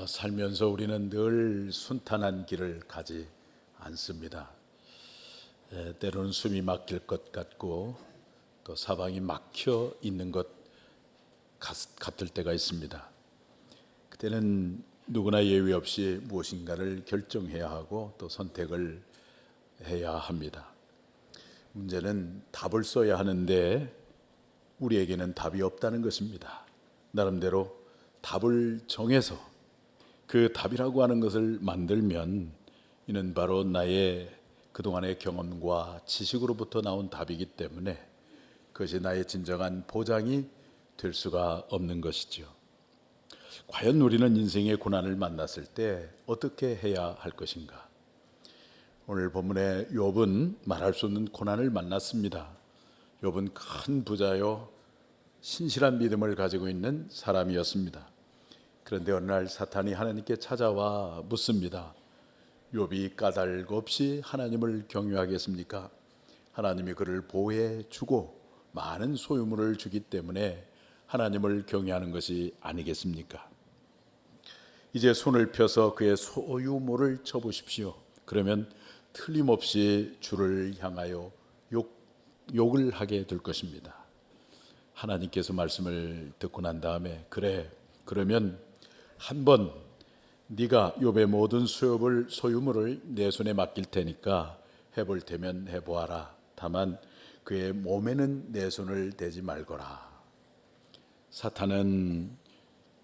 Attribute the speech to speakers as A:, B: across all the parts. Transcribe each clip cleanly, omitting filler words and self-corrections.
A: 살면서 우리는 늘 순탄한 길을 가지 않습니다. 때로는 숨이 막힐 것 같고 또 사방이 막혀 있는 것 같을 때가 있습니다. 그때는 누구나 예외 없이 무엇인가를 결정해야 하고 또 선택을 해야 합니다. 문제는 답을 써야 하는데 우리에게는 답이 없다는 것입니다. 나름대로 답을 정해서 그 답이라고 하는 것을 만들면 이는 바로 나의 그동안의 경험과 지식으로부터 나온 답이기 때문에 그것이 나의 진정한 보장이 될 수가 없는 것이죠. 과연 우리는 인생의 고난을 만났을 때 어떻게 해야 할 것인가? 오늘 본문의 욥은 말할 수 없는 고난을 만났습니다. 욥은 큰 부자요 신실한 믿음을 가지고 있는 사람이었습니다. 그런데 어느 날 사탄이 하나님께 찾아와 묻습니다. 욥이 까닭 없이 하나님을 경유하겠습니까? 하나님이 그를 보호해 주고 많은 소유물을 주기 때문에 하나님을 경외하는 것이 아니겠습니까? 이제 손을 펴서 그의 소유물을 쳐보십시오. 그러면 틀림없이 주를 향하여 욕을 하게 될 것입니다. 하나님께서 말씀을 듣고 난 다음에 그러면 한번 네가 욥의 모든 소유물을 내 손에 맡길 테니까 해볼 테면 해보아라. 다만 그의 몸에는 내 손을 대지 말거라. 사탄은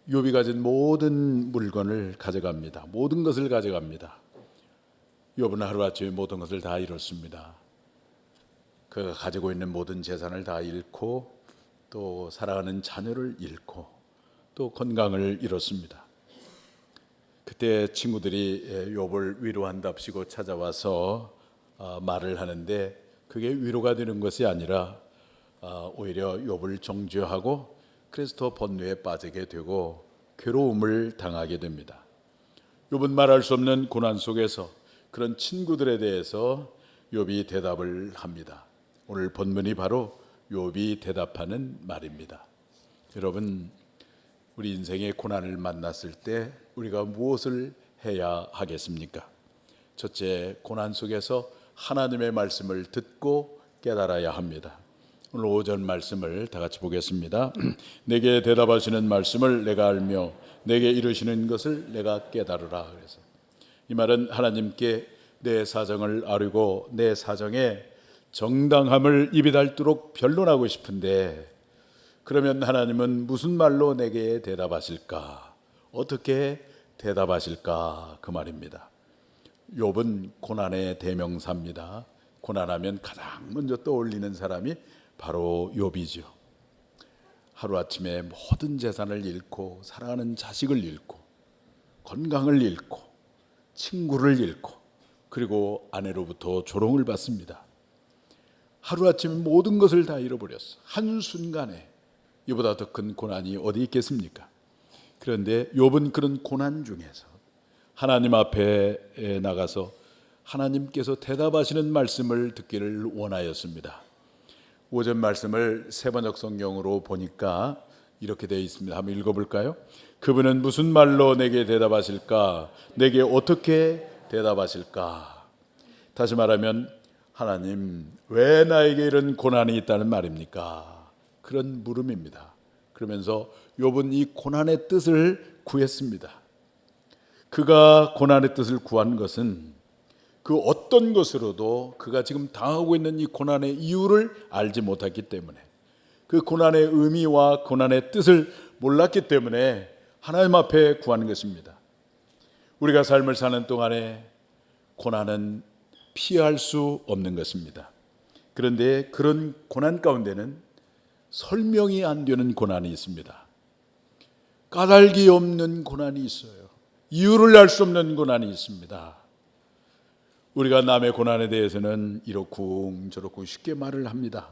A: 욥이 가진 모든 물건을 가져갑니다. 모든 것을 가져갑니다. 욥은 하루아침에 모든 것을 다 잃었습니다. 그가 가지고 있는 모든 재산을 다 잃고 또 사랑하는 자녀를 잃고 또 건강을 잃었습니다. 그때 친구들이 욥을 위로한답시고 찾아와서 말을 하는데 그게 위로가 되는 것이 아니라 오히려 욥을 정죄하고 그래서 더 번뇌에 빠지게 되고 괴로움을 당하게 됩니다. 욥은 말할 수 없는 고난 속에서 그런 친구들에 대해서 욥이 대답을 합니다. 오늘 본문이 바로 욥이 대답하는 말입니다. 여러분, 우리 인생의 고난을 만났을 때 우리가 무엇을 해야 하겠습니까? 첫째, 고난 속에서 하나님의 말씀을 듣고 깨달아야 합니다. 오늘 5절 말씀을 다 같이 보겠습니다. 내게 대답하시는 말씀을 내가 알며 내게 이르시는 것을 내가 깨달으라. 그래서 이 말은 하나님께 내 사정을 아뢰고 내 사정에 정당함을 입이 닳도록 변론하고 싶은데 그러면 하나님은 무슨 말로 내게 대답하실까? 어떻게 대답하실까? 그 말입니다. 욥은 고난의 대명사입니다. 고난하면 가장 먼저 떠올리는 사람이 바로 욥이죠. 하루아침에 모든 재산을 잃고 사랑하는 자식을 잃고 건강을 잃고 친구를 잃고 그리고 아내로부터 조롱을 받습니다. 하루아침에 모든 것을 다 잃어버렸어. 한순간에 이보다 더 큰 고난이 어디 있겠습니까? 그런데 욥은 그런 고난 중에서 하나님 앞에 나가서 하나님께서 대답하시는 말씀을 듣기를 원하였습니다. 5절 말씀을 세번역 성경으로 보니까 이렇게 되어 있습니다. 한번 읽어볼까요? 그분은 무슨 말로 내게 대답하실까? 내게 어떻게 대답하실까? 다시 말하면 하나님, 왜 나에게 이런 고난이 있다는 말입니까? 그런 물음입니다. 그러면서 욥은 이 고난의 뜻을 구했습니다. 그가 고난의 뜻을 구한 것은 그 어떤 것으로도 그가 지금 당하고 있는 이 고난의 이유를 알지 못했기 때문에 그 고난의 의미와 고난의 뜻을 몰랐기 때문에 하나님 앞에 구하는 것입니다. 우리가 삶을 사는 동안에 고난은 피할 수 없는 것입니다. 그런데 그런 고난 가운데는 설명이 안 되는 고난이 있습니다. 까닭이 없는 고난이 있어요. 이유를 알 수 없는 고난이 있습니다. 우리가 남의 고난에 대해서는 이렇쿵 저렇쿵 쉽게 말을 합니다.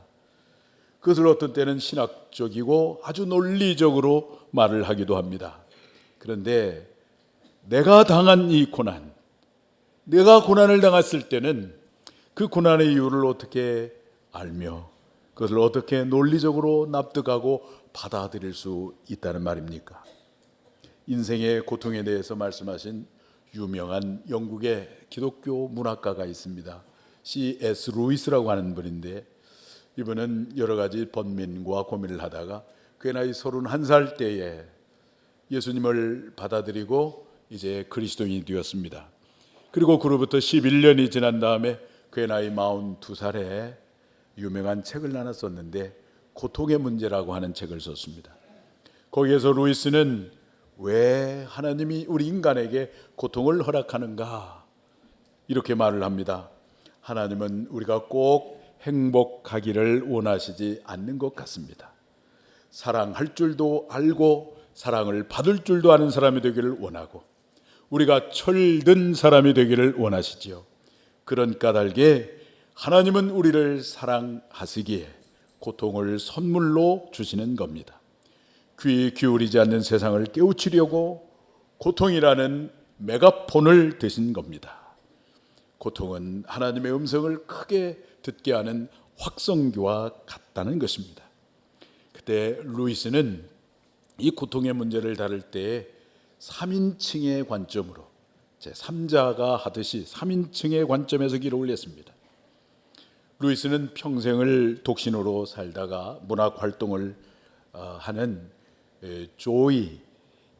A: 그것을 어떤 때는 신학적이고 아주 논리적으로 말을 하기도 합니다. 그런데 내가 당한 이 고난, 내가 고난을 당했을 때는 그 고난의 이유를 어떻게 알며 그것을 어떻게 논리적으로 납득하고 받아들일 수 있다는 말입니까? 인생의 고통에 대해서 말씀하신 유명한 영국의 기독교 문학가가 있습니다. C.S. 루이스라고 하는 분인데, 이분은 여러 가지 번민과 고민을 하다가 그의 나이 31살 때에 예수님을 받아들이고 이제 그리스도인이 되었습니다. 그리고 그로부터 11년이 지난 다음에 그의 나이 42살에 유명한 책을 하나 썼는데 고통의 문제라고 하는 책을 썼습니다. 거기에서 루이스는 왜 하나님이 우리 인간에게 고통을 허락하는가 이렇게 말을 합니다. 하나님은 우리가 꼭 행복하기를 원하시지 않는 것 같습니다. 사랑할 줄도 알고 사랑을 받을 줄도 아는 사람이 되기를 원하고 우리가 철든 사람이 되기를 원하시지요. 그런 까닭에 하나님은 우리를 사랑하시기에 고통을 선물로 주시는 겁니다. 귀 기울이지 않는 세상을 깨우치려고 고통이라는 메가폰을 드신 겁니다. 고통은 하나님의 음성을 크게 듣게 하는 확성기와 같다는 것입니다. 그때 루이스는 이 고통의 문제를 다룰 때 3인칭의 관점으로 제3자가 하듯이 3인칭의 관점에서 기록을 했습니다. 루이스는 평생을 독신으로 살다가 문학 활동을 하는 조이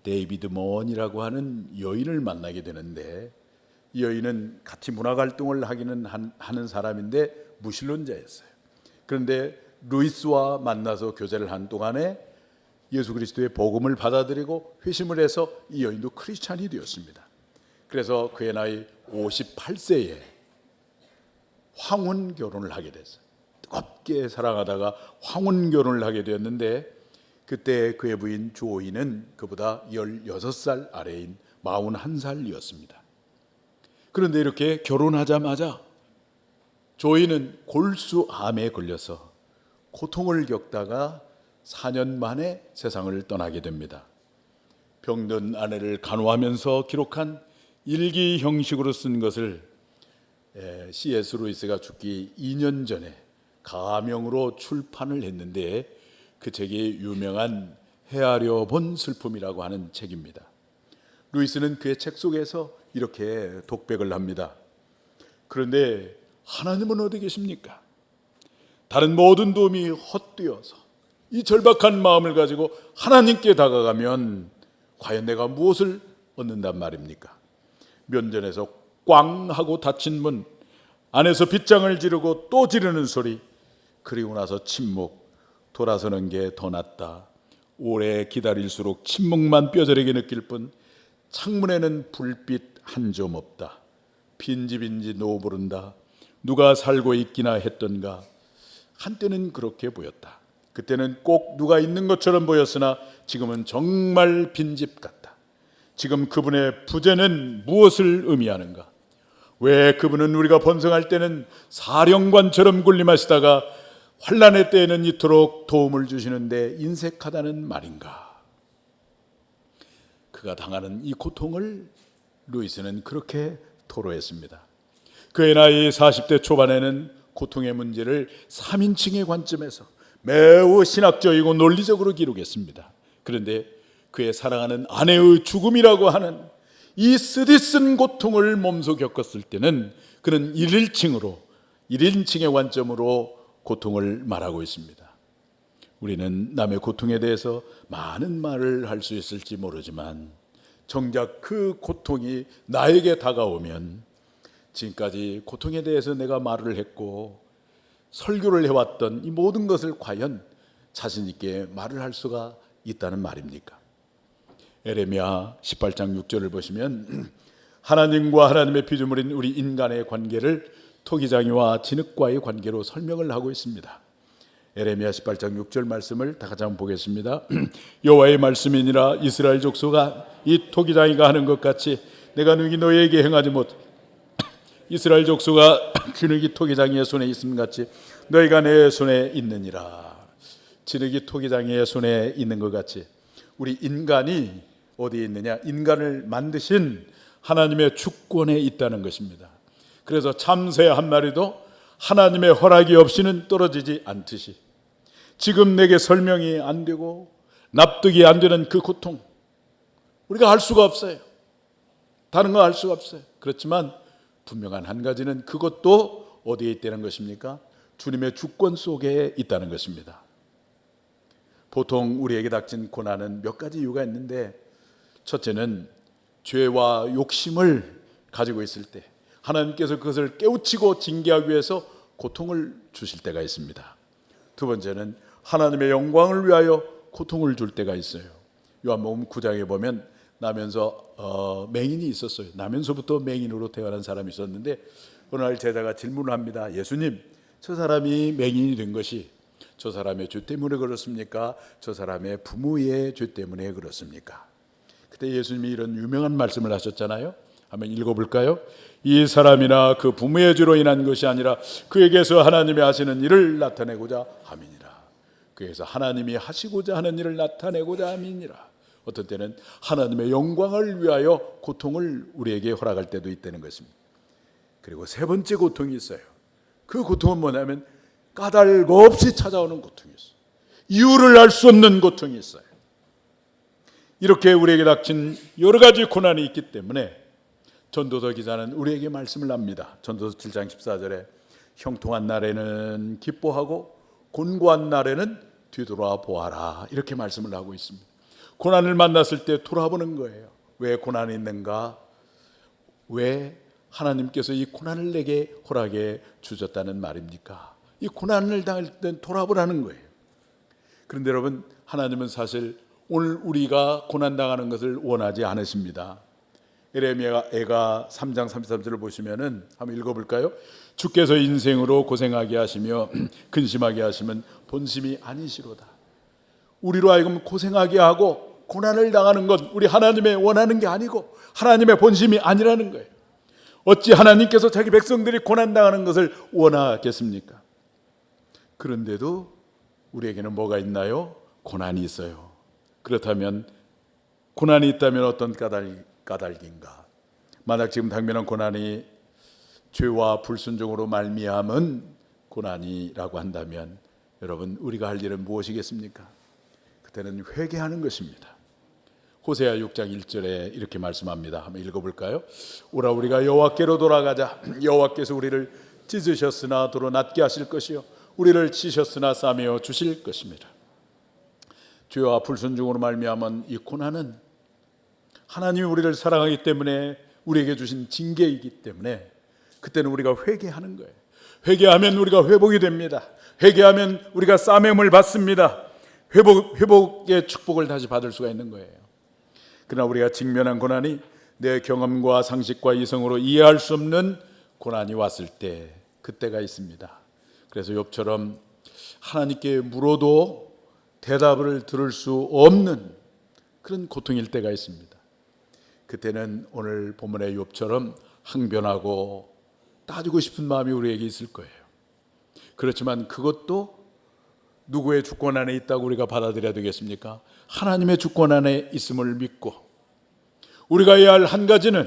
A: 데이비드 먼이라고 하는 여인을 만나게 되는데, 이 여인은 같이 문학 활동을 하기는 하는 사람인데 무신론자였어요. 그런데 루이스와 만나서 교제를 한 동안에 예수 그리스도의 복음을 받아들이고 회심을 해서 이 여인도 크리스찬이 되었습니다. 그래서 그의 나이 58세에 황혼 결혼을 하게 됐어요. 뜨겁게 사랑하다가 황혼 결혼을 하게 되었는데, 그때 그의 부인 조이는 그보다 16살 아래인 41살이었습니다. 그런데 이렇게 결혼하자마자 조이는 골수암에 걸려서 고통을 겪다가 4년 만에 세상을 떠나게 됩니다. 병든 아내를 간호하면서 기록한 일기 형식으로 쓴 것을 C.S. 루이스가 죽기 2년 전에 가명으로 출판을 했는데, 그 책이 유명한 헤아려 본 슬픔이라고 하는 책입니다. 루이스는 그의 책 속에서 이렇게 독백을 합니다. 그런데 하나님은 어디 계십니까? 다른 모든 도움이 헛되어서 이 절박한 마음을 가지고 하나님께 다가가면 과연 내가 무엇을 얻는단 말입니까? 면전에서 꽝 하고 닫힌 문, 안에서 빗장을 지르고 또 지르는 소리, 그리고 나서 침묵, 돌아서는 게 더 낫다. 오래 기다릴수록 침묵만 뼈저리게 느낄 뿐 창문에는 불빛 한 점 없다. 빈집인지 노부른다. 누가 살고 있기나 했던가. 한때는 그렇게 보였다. 그때는 꼭 누가 있는 것처럼 보였으나 지금은 정말 빈집 같다. 지금 그분의 부재는 무엇을 의미하는가? 왜 그분은 우리가 번성할 때는 사령관처럼 군림하시다가 환난의 때에는 이토록 도움을 주시는데 인색하다는 말인가? 그가 당하는 이 고통을 루이스는 그렇게 토로했습니다. 그의 나이 40대 초반에는 고통의 문제를 3인칭의 관점에서 매우 신학적이고 논리적으로 기록했습니다. 그런데 그의 사랑하는 아내의 죽음이라고 하는 이 쓰디쓴 고통을 몸소 겪었을 때는 그는 1인칭의 관점으로 고통을 말하고 있습니다. 우리는 남의 고통에 대해서 많은 말을 할 수 있을지 모르지만 정작 그 고통이 나에게 다가오면 지금까지 고통에 대해서 내가 말을 했고 설교를 해왔던 이 모든 것을 과연 자신 있게 말을 할 수가 있다는 말입니까? 에레미야 18장 6절을 보시면 하나님과 하나님의 피조물인 우리 인간의 관계를 토기장이와 진흙과의 관계로 설명을 하고 있습니다. 에레미야 18장 6절 말씀을 다 같이 한번 보겠습니다. 여호와의 말씀이니라. 이스라엘 족속아, 이 토기장이가 하는 것 같이 내가 능히 너희에게 행하지 못. 이스라엘 족속아, 진흙이 토기장이의 손에 있음 같이 너희가 내 손에 있느니라. 진흙이 토기장이의 손에 있는 것 같이 우리 인간이 어디에 있느냐? 인간을 만드신 하나님의 주권에 있다는 것입니다. 그래서 참새 한 마리도 하나님의 허락이 없이는 떨어지지 않듯이 지금 내게 설명이 안 되고 납득이 안 되는 그 고통, 우리가 알 수가 없어요. 다른 거 알 수가 없어요. 그렇지만 분명한 한 가지는 그것도 어디에 있다는 것입니까? 주님의 주권 속에 있다는 것입니다. 보통 우리에게 닥친 고난은 몇 가지 이유가 있는데, 첫째는 죄와 욕심을 가지고 있을 때 하나님께서 그것을 깨우치고 징계하기 위해서 고통을 주실 때가 있습니다. 두 번째는 하나님의 영광을 위하여 고통을 줄 때가 있어요. 요한복음 9장에 보면 나면서 맹인이 있었어요. 나면서부터 맹인으로 태어난 사람이 있었는데 어느 날 제자가 질문을 합니다. 예수님, 저 사람이 맹인이 된 것이 저 사람의 죄 때문에 그렇습니까? 저 사람의 부모의 죄 때문에 그렇습니까? 그때 예수님이 이런 유명한 말씀을 하셨잖아요. 한번 읽어볼까요? 이 사람이나 그 부모의 죄로 인한 것이 아니라 그에게서 하나님이 하시는 일을 나타내고자 함이니라. 그에서 하나님이 하시고자 하는 일을 나타내고자 함이니라. 어떤 때는 하나님의 영광을 위하여 고통을 우리에게 허락할 때도 있다는 것입니다. 그리고 세 번째 고통이 있어요. 그 고통은 뭐냐면 까닭 없이 찾아오는 고통이 있어요. 이유를 알 수 없는 고통이 있어요. 이렇게 우리에게 닥친 여러 가지 고난이 있기 때문에 전도서 기자는 우리에게 말씀을 합니다. 전도서 7장 14절에 형통한 날에는 기뻐하고 곤고한 날에는 뒤돌아 보아라, 이렇게 말씀을 하고 있습니다. 고난을 만났을 때 돌아보는 거예요. 왜 고난이 있는가? 왜 하나님께서 이 고난을 내게 허락해 주셨다는 말입니까? 이 고난을 당할 때 돌아보라는 거예요. 그런데 여러분, 하나님은 사실 오늘 우리가 고난당하는 것을 원하지 않으십니다. 에레미야가 3장 33절을 보시면은 한번 읽어볼까요? 주께서 인생으로 고생하게 하시며 근심하게 하시면 본심이 아니시로다. 우리로 하여금 고생하게 하고 고난을 당하는 것, 우리 하나님의 원하는 게 아니고 하나님의 본심이 아니라는 거예요. 어찌 하나님께서 자기 백성들이 고난당하는 것을 원하겠습니까? 그런데도 우리에게는 뭐가 있나요? 고난이 있어요. 그렇다면 고난이 있다면 어떤 까닭인가? 만약 지금 당면한 고난이 죄와 불순종으로 말미암은 고난이라고 한다면 여러분, 우리가 할 일은 무엇이겠습니까? 그때는 회개하는 것입니다. 호세아 6장 1절에 이렇게 말씀합니다. 한번 읽어볼까요? 오라, 우리가 여호와께로 돌아가자. 여호와께서 우리를 찢으셨으나 도로 낫게 하실 것이요 우리를 치셨으나 싸매어 주실 것입니다. 죄와 불순종으로 말미암은 이 고난은 하나님이 우리를 사랑하기 때문에 우리에게 주신 징계이기 때문에 그때는 우리가 회개하는 거예요. 회개하면 우리가 회복이 됩니다. 회개하면 우리가 싸매음을 받습니다. 회복의 축복을 다시 받을 수가 있는 거예요. 그러나 우리가 직면한 고난이 내 경험과 상식과 이성으로 이해할 수 없는 고난이 왔을 때, 그때가 있습니다. 그래서 욥처럼 하나님께 물어도 대답을 들을 수 없는 그런 고통일 때가 있습니다. 그때는 오늘 본문의 욥처럼 항변하고 따지고 싶은 마음이 우리에게 있을 거예요. 그렇지만 그것도 누구의 주권 안에 있다고 우리가 받아들여야 되겠습니까? 하나님의 주권 안에 있음을 믿고, 우리가 해야 할 한 가지는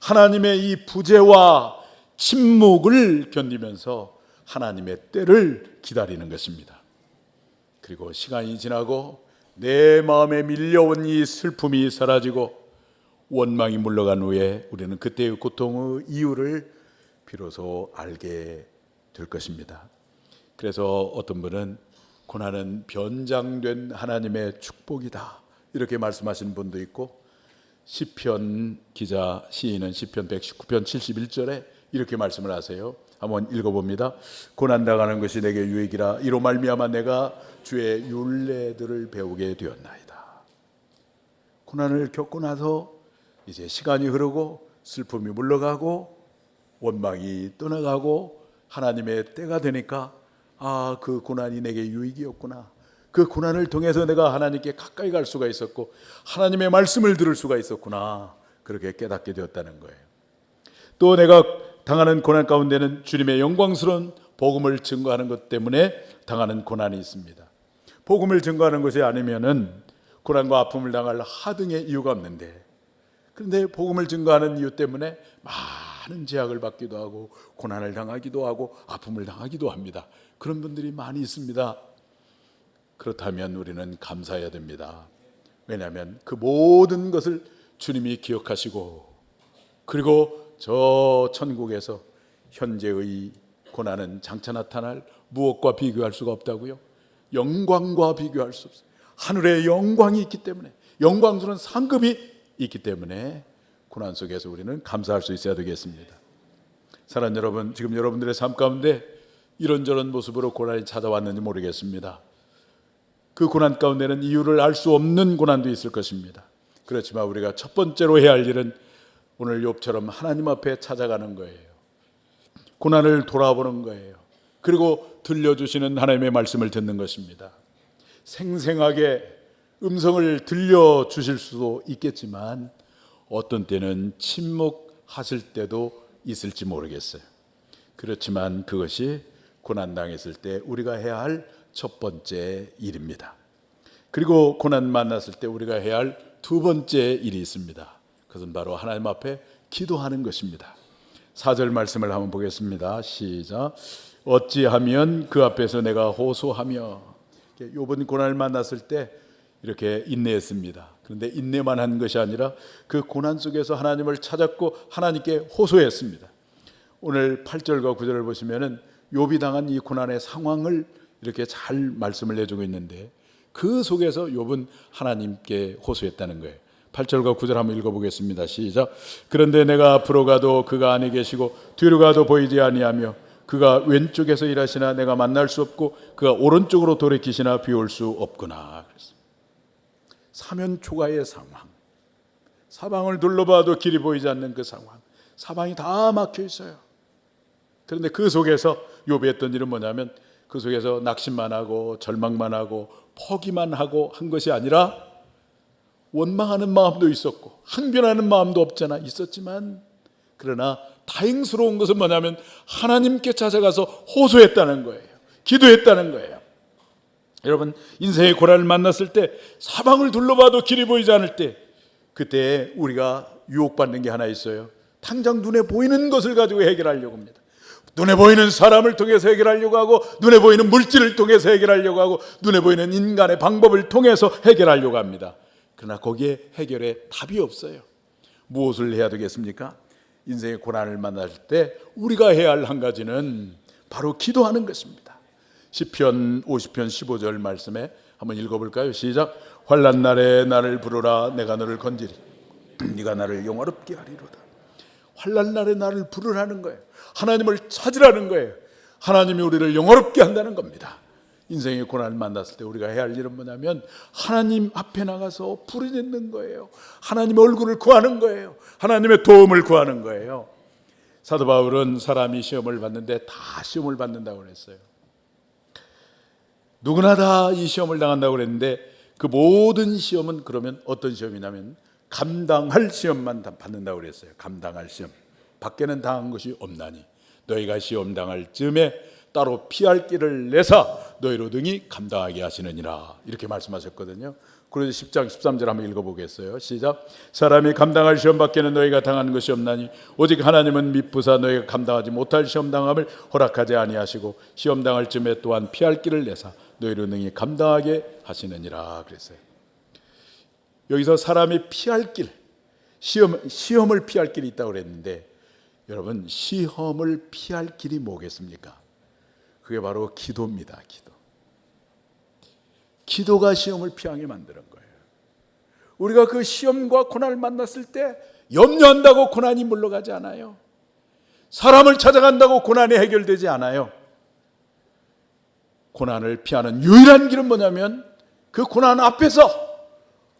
A: 하나님의 이 부재와 침묵을 견디면서 하나님의 때를 기다리는 것입니다. 그리고 시간이 지나고 내 마음에 밀려온 이 슬픔이 사라지고 원망이 물러간 후에 우리는 그때의 고통의 이유를 비로소 알게 될 것입니다. 그래서 어떤 분은 고난은 변장된 하나님의 축복이다, 이렇게 말씀하시는 분도 있고, 시편 기자 시인은 시편 119편 71절에 이렇게 말씀을 하세요. 한번 읽어봅니다. 고난당하는 것이 내게 유익이라 이로 말미암아 내가 주의 율례들을 배우게 되었나이다. 고난을 겪고 나서 이제 시간이 흐르고 슬픔이 물러가고 원망이 떠나가고 하나님의 때가 되니까, 아, 그 고난이 내게 유익이었구나. 그 고난을 통해서 내가 하나님께 가까이 갈 수가 있었고 하나님의 말씀을 들을 수가 있었구나, 그렇게 깨닫게 되었다는 거예요. 또 내가 당하는 고난 가운데는 주님의 영광스러운 복음을 증거하는 것 때문에 당하는 고난이 있습니다. 복음을 증거하는 것이 아니면은 고난과 아픔을 당할 하등의 이유가 없는데, 그런데 복음을 증거하는 이유 때문에 많은 제약을 받기도 하고 고난을 당하기도 하고 아픔을 당하기도 합니다. 그런 분들이 많이 있습니다. 그렇다면 우리는 감사해야 됩니다. 왜냐하면 그 모든 것을 주님이 기억하시고, 그리고 저 천국에서 현재의 고난은 장차 나타날 무엇과 비교할 수가 없다고요? 영광과 비교할 수 없어요. 하늘의 영광이 있기 때문에, 영광스러운 상급이 있기 때문에 고난 속에서 우리는 감사할 수 있어야 되겠습니다. 사랑하는 여러분, 지금 여러분들의 삶 가운데 이런저런 모습으로 고난이 찾아왔는지 모르겠습니다. 그 고난 가운데는 이유를 알 수 없는 고난도 있을 것입니다. 그렇지만 우리가 첫 번째로 해야 할 일은 오늘 욥처럼 하나님 앞에 찾아가는 거예요. 고난을 돌아보는 거예요. 그리고 들려주시는 하나님의 말씀을 듣는 것입니다. 생생하게 음성을 들려주실 수도 있겠지만 어떤 때는 침묵하실 때도 있을지 모르겠어요. 그렇지만 그것이 고난당했을 때 우리가 해야 할 첫 번째 일입니다. 그리고 고난 만났을 때 우리가 해야 할 두 번째 일이 있습니다. 그것은 바로 하나님 앞에 기도하는 것입니다. 4절 말씀을 한번 보겠습니다. 시작. 어찌하면 그 앞에서 내가 호소하며. 욥은 고난을 만났을 때 이렇게 인내했습니다. 그런데 인내만 한 것이 아니라 그 고난 속에서 하나님을 찾았고 하나님께 호소했습니다. 오늘 8절과 9절을 보시면은 욥이 당한 이 고난의 상황을 이렇게 잘 말씀을 해주고 있는데, 그 속에서 욥은 하나님께 호소했다는 거예요. 8절과 9절 한번 읽어보겠습니다. 시작. 그런데 내가 앞으로 가도 그가 아니 계시고 뒤로 가도 보이지 아니하며 그가 왼쪽에서 일하시나 내가 만날 수 없고 그가 오른쪽으로 돌이키시나 비올 수 없구나. 사면 초가의 상황, 사방을 둘러봐도 길이 보이지 않는 그 상황, 사방이 다 막혀 있어요. 그런데 그 속에서 욥이 했던 일은 뭐냐면, 그 속에서 낙심만 하고 절망만 하고 포기만 하고 한 것이 아니라 원망하는 마음도 있었고 항변하는 마음도 없잖아 있었지만, 그러나 다행스러운 것은 뭐냐면 하나님께 찾아가서 호소했다는 거예요. 기도했다는 거예요. 여러분, 인생의 고난을 만났을 때, 사방을 둘러봐도 길이 보이지 않을 때, 그때 우리가 유혹받는 게 하나 있어요. 당장 눈에 보이는 것을 가지고 해결하려고 합니다. 눈에 보이는 사람을 통해서 해결하려고 하고, 눈에 보이는 물질을 통해서 해결하려고 하고, 눈에 보이는 인간의 방법을 통해서 해결하려고 합니다. 그러나 거기에 해결의 답이 없어요. 무엇을 해야 되겠습니까? 인생의 고난을 만났을 때 우리가 해야 할 한 가지는 바로 기도하는 것입니다. 시편 50편 15절 말씀에 한번 읽어볼까요? 시작. 환난 날에 나를 부르라 내가 너를 건지리 네가 나를 영화롭게 하리로다. 환난 날에 나를 부르라는 거예요. 하나님을 찾으라는 거예요. 하나님이 우리를 영화롭게 한다는 겁니다. 인생의 고난을 만났을 때 우리가 해야 할 일은 뭐냐면 하나님 앞에 나가서 부르짖는 거예요. 하나님의 얼굴을 구하는 거예요. 하나님의 도움을 구하는 거예요. 사도 바울은 사람이 시험을 받는데 다 시험을 받는다고 그랬어요. 누구나 다 이 시험을 당한다고 그랬는데, 그 모든 시험은 그러면 어떤 시험이냐면 감당할 시험만 받는다고 그랬어요. 감당할 시험. 밖에는 당한 것이 없나니 너희가 시험 당할 즈음에 따로 피할 길을 내사 너희로 등이 감당하게 하시느니라. 이렇게 말씀하셨거든요. 그래서 10장 13절 한번 읽어보겠어요. 시작. 사람이 감당할 시험 밖에는 너희가 당하는 것이 없나니 오직 하나님은 미쁘사 너희가 감당하지 못할 시험 당함을 허락하지 아니하시고 시험 당할 즈음에 또한 피할 길을 내사 너희로 등이 감당하게 하시느니라. 그랬어요. 여기서 사람이 피할 길, 시험을 피할 길이 있다고 그랬는데, 여러분, 시험을 피할 길이 뭐겠습니까? 그게 바로 기도입니다. 기도가 시험을 피하게 만드는 거예요. 우리가 그 시험과 고난을 만났을 때 염려한다고 고난이 물러가지 않아요. 사람을 찾아간다고 고난이 해결되지 않아요. 고난을 피하는 유일한 길은 뭐냐면 그 고난 앞에서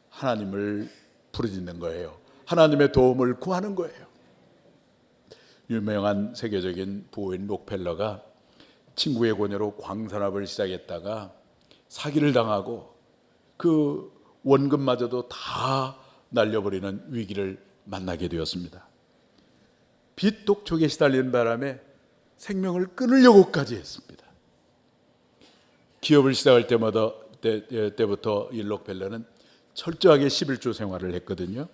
A: 하나님을 부르짖는 거예요. 하나님의 도움을 구하는 거예요. 유명한 세계적인 부호인 록펠러가 친구의 권유로 광산업을 시작했다가 사기를 당하고 그 원금마저도 다 날려버리는 위기를 만나게 되었습니다. 빚 독촉에 시달리는 바람에 생명을 끊으려고까지 했습니다. 기업을 시작할 때부터 이 록펠러는 철저하게 11조 생활을 했거든요.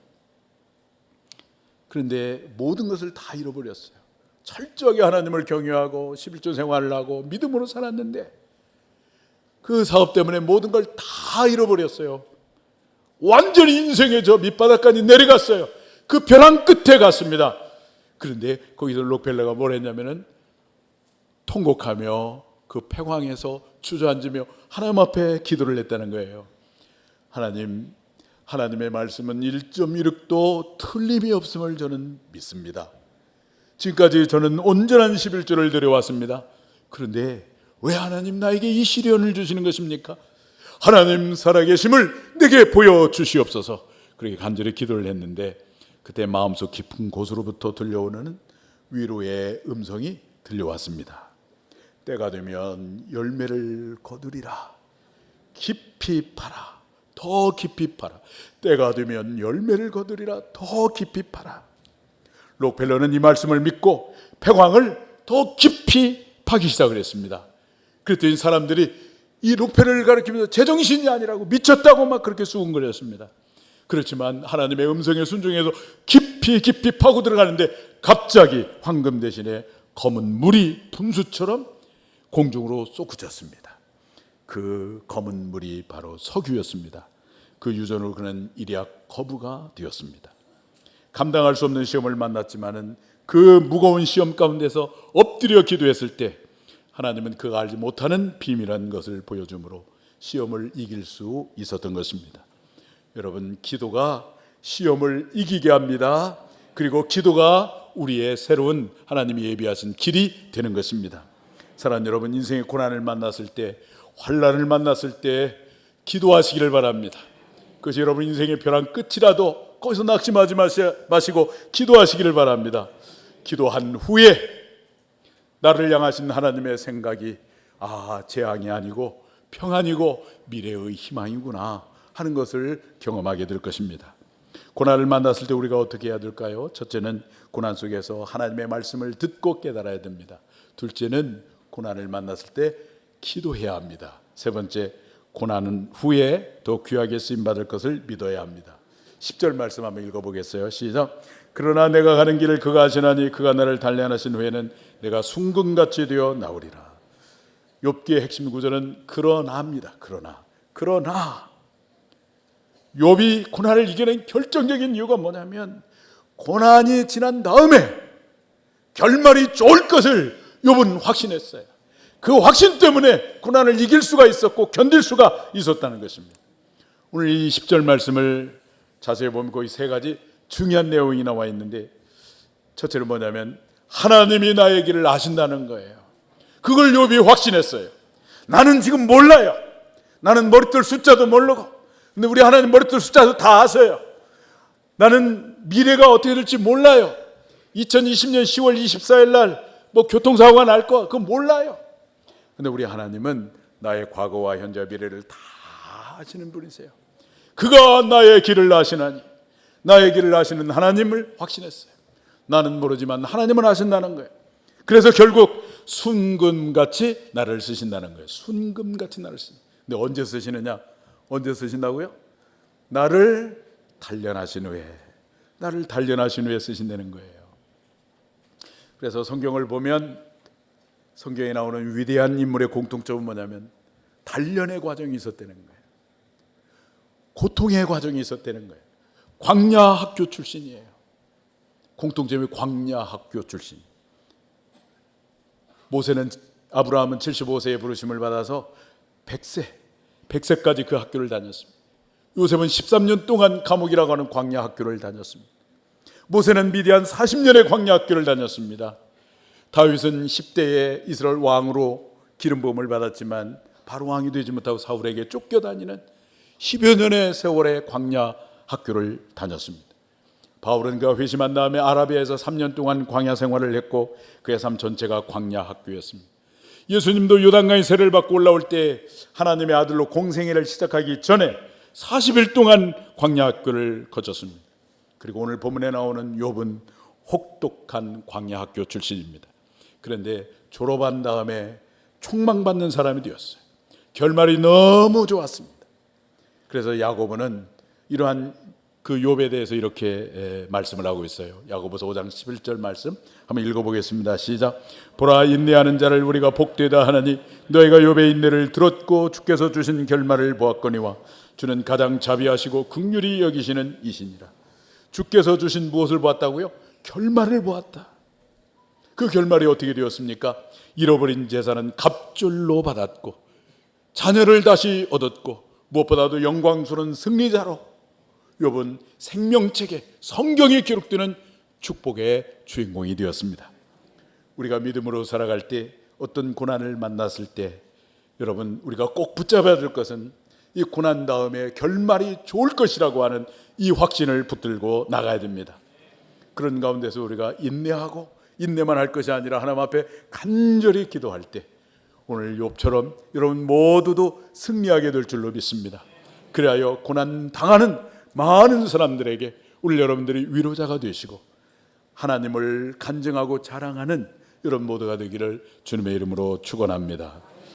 A: 그런데 모든 것을 다 잃어버렸어요. 철저하게 하나님을 경외하고 11조 생활을 하고 믿음으로 살았는데 그 사업 때문에 모든 걸 다 잃어버렸어요. 완전히 인생의 저 밑바닥까지 내려갔어요. 그 벼랑 끝에 갔습니다. 그런데 거기서 록펠러가 뭘 했냐면은 통곡하며 그 폐광에서 주저앉으며 하나님 앞에 기도를 했다는 거예요. 하나님, 하나님의 말씀은 1.1획도 틀림이 없음을 저는 믿습니다. 지금까지 저는 온전한 11조를 드려왔습니다. 그런데 왜 하나님 나에게 이 시련을 주시는 것입니까? 하나님 살아계심을 내게 보여주시옵소서. 그렇게 간절히 기도를 했는데 그때 마음속 깊은 곳으로부터 들려오는 위로의 음성이 들려왔습니다. 때가 되면 열매를 거두리라. 깊이 파라. 더 깊이 파라. 때가 되면 열매를 거두리라. 더 깊이 파라. 록펠러는 이 말씀을 믿고 폐광을 더 깊이 파기 시작을 했습니다. 그랬더니 사람들이 이 록펠러를 가리키면서 제정신이 아니라고, 미쳤다고 막 그렇게 수군거렸습니다. 그렇지만 하나님의 음성에 순종해서 깊이 파고 들어가는데 갑자기 황금 대신에 검은 물이 분수처럼 공중으로 솟구쳤습니다. 그 검은 물이 바로 석유였습니다. 그 유전으로 그는 일약 거부가 되었습니다. 감당할 수 없는 시험을 만났지만은 그 무거운 시험 가운데서 엎드려 기도했을 때 하나님은 그가 알지 못하는 비밀한 것을 보여주므로 시험을 이길 수 있었던 것입니다. 여러분, 기도가 시험을 이기게 합니다. 그리고 기도가 우리의 새로운 하나님이 예비하신 길이 되는 것입니다. 사랑하는 여러분, 인생의 고난을 만났을 때, 환난을 만났을 때 기도하시기를 바랍니다. 그것이 여러분 인생의 벼랑 끝이라도 거기서 낙심하지 마시고 기도하시기를 바랍니다. 기도한 후에 나를 향하신 하나님의 생각이 재앙이 아니고 평안이고 미래의 희망이구나 하는 것을 경험하게 될 것입니다. 고난을 만났을 때 우리가 어떻게 해야 될까요? 첫째는 고난 속에서 하나님의 말씀을 듣고 깨달아야 됩니다. 둘째는 고난을 만났을 때 기도해야 합니다. 세 번째, 고난 후에 더 귀하게 쓰임받을 것을 믿어야 합니다. 10절 말씀 한번 읽어보겠어요. 시작. 그러나 내가 가는 길을 그가 아시나니 그가 나를 단련하신 후에는 내가 순금같이 되어 나오리라. 욥기의 핵심 구절은 그러나입니다. 그러나 욥이 고난을 이겨낸 결정적인 이유가 뭐냐면 고난이 지난 다음에 결말이 좋을 것을 욥은 확신했어요. 그 확신 때문에 고난을 이길 수가 있었고 견딜 수가 있었다는 것입니다. 오늘 이 10절 말씀을 자세히 보면 거기 세 가지 중요한 내용이 나와 있는데, 첫째는 뭐냐면 하나님이 나의 길을 아신다는 거예요. 그걸 욥이 확신했어요. 나는 지금 몰라요. 나는 머릿돌 숫자도 모르고, 근데 우리 하나님 머릿돌 숫자도 다 아세요. 나는 미래가 어떻게 될지 몰라요. 2020년 10월 24일 날 뭐 교통사고가 날 거 그거 몰라요. 근데 우리 하나님은 나의 과거와 현재와 미래를 다 아시는 분이세요. 그가 나의 길을 아시나니, 나의 길을 아시는 하나님을 확신했어요. 나는 모르지만 하나님은 아신다는 거예요. 그래서 결국 순금같이 나를 쓰신다는 거예요. 순금같이 나를 쓰신다. 근데 언제 쓰시느냐? 언제 쓰신다고요? 나를 단련하신 후에 쓰신다는 거예요. 그래서 성경을 보면 성경에 나오는 위대한 인물의 공통점은 뭐냐면 단련의 과정이 있었다는 거예요. 고통의 과정이 있었다는 거예요. 광야 학교 출신이에요. 공통점이 광야 학교 출신. 아브라함은 75세에 부르심을 받아서 100세까지 그 학교를 다녔습니다. 요셉은 13년 동안 감옥이라고 하는 광야 학교를 다녔습니다. 모세는 미디안 40년의 광야 학교를 다녔습니다. 다윗은 10대에 이스라엘 왕으로 기름 부음을 받았지만 바로 왕이 되지 못하고 사울에게 쫓겨다니는 10여 년의 세월의 광야 학교를 다녔습니다. 바울은 그가 회심한 다음에 아라비아에서 3년 동안 광야 생활을 했고 그의 삶 전체가 광야 학교였습니다. 예수님도 요단강의 세례를 받고 올라올 때 하나님의 아들로 공생애를 시작하기 전에 40일 동안 광야 학교를 거쳤습니다. 그리고 오늘 본문에 나오는 욥은 혹독한 광야 학교 출신입니다. 그런데 졸업한 다음에 총망받는 사람이 되었어요. 결말이 너무 좋았습니다. 그래서 야고보는 이러한 그 욥에 대해서 이렇게 말씀을 하고 있어요. 야고보서 5장 11절 말씀 한번 읽어보겠습니다. 시작. 보라, 인내하는 자를 우리가 복되다 하나니 너희가 욥의 인내를 들었고 주께서 주신 결말을 보았거니와 주는 가장 자비하시고 긍휼히 여기시는 이시니라. 주께서 주신 무엇을 보았다고요? 결말을 보았다. 그 결말이 어떻게 되었습니까? 잃어버린 재산은 갑절로 받았고 자녀를 다시 얻었고 무엇보다도 영광스러운 승리자로 욥은 생명책에 성경에 기록되는 축복의 주인공이 되었습니다. 우리가 믿음으로 살아갈 때 어떤 고난을 만났을 때 여러분 우리가 꼭 붙잡아야 될 것은 이 고난 다음에 결말이 좋을 것이라고 하는 이 확신을 붙들고 나가야 됩니다. 그런 가운데서 우리가 인내하고 인내만 할 것이 아니라 하나님 앞에 간절히 기도할 때 오늘 욥처럼 여러분 모두도 승리하게 될 줄로 믿습니다. 그리하여 고난 당하는 많은 사람들에게 우리 여러분들이 위로자가 되시고 하나님을 간증하고 자랑하는 여러분 모두가 되기를 주님의 이름으로 축원합니다.